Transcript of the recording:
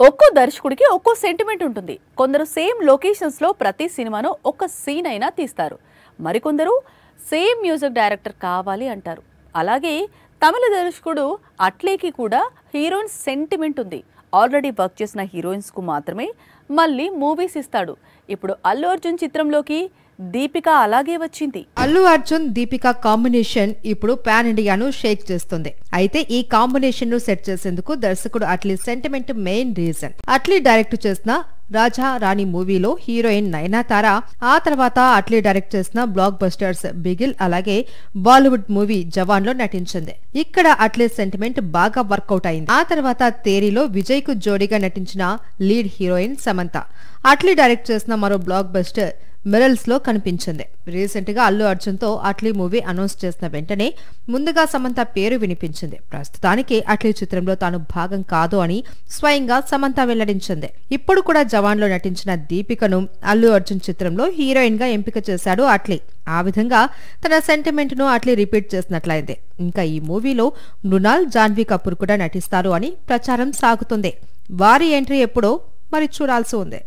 ఒక్కో దర్శకుడికి ఒక్కో సెంటిమెంట్ ఉంటుంది. కొందరు సేమ్ లొకేషన్స్ లో ప్రతి సినిమాను ఒక సీన్ అయినా తీస్తారు. మరికొందరు సేమ్ మ్యూజిక్ డైరెక్టర్ కావాలి అంటారు. అలాగే తమిళ దర్శకుడు అట్లేకి కూడా హీరోయిన్ సెంటిమెంట్ ఉంది. ఆల్రెడీ వర్క్ చేసిన హీరోయిన్స్ కు మాత్రమే మళ్ళీ మూవీస్ ఇస్తాడు. ఇప్పుడు అల్లు అర్జున్ చిత్రంలోకి దీపిక అలాగే వచ్చింది. అల్లు అర్జున్ దీపిక కాంబినేషన్ ఇప్పుడు పాన్ ఇండియాను షేక్ చేస్తుంది. అయితే ఈ కాంబినేషన్ ను సెట్ చేసేందుకు దర్శకుడు Atlee sentiment main reason. Atlee direct చేసిన రాజా రాణి మూవీలో హీరోయిన్ నయనతార, ఆ తర్వాత అట్లీ డైరెక్ట్ చేసిన బ్లాక్ బస్టర్స్ బిగిల్ అలాగే బాలీవుడ్ మూవీ జవాన్ లో నటించింది. ఇక్కడ అట్లీ సెంటిమెంట్ బాగా వర్కౌట్ అయింది. ఆ తర్వాత తేరీలో విజయ్ కు జోడీగా నటించిన lead heroine Samantha Atlee direct చేసిన మరో బ్లాక్ బస్టర్ మిరల్స్ లో కనిపించింది. రీసెంట్ గా అల్లు అర్జున్ తో అట్లీ మూవీ అనౌన్స్ చేసిన వెంటనే ముందుగా సమంత పేరు వినిపించింది. ప్రస్తుతానికి అట్లీ చిత్రంలో తాను భాగం కాదు అని స్వయంగా సమంత వెల్లడించింది. ఇప్పుడు కూడా జవాన్ లో నటించిన దీపికను అల్లు అర్జున్ చిత్రంలో హీరోయిన్ గా ఎంపిక చేశాడు అట్లీ. ఆ విధంగా తన సెంటిమెంట్ ను అట్లీ రిపీట్ చేసినట్లయింది. ఇంకా ఈ మూవీలో మృణాల్, జాన్వీ కపూర్ కూడా నటిస్తారు అని ప్రచారం సాగుతుంది. వారి ఎంట్రీ ఎప్పుడో మరి చూడాల్సి ఉంది.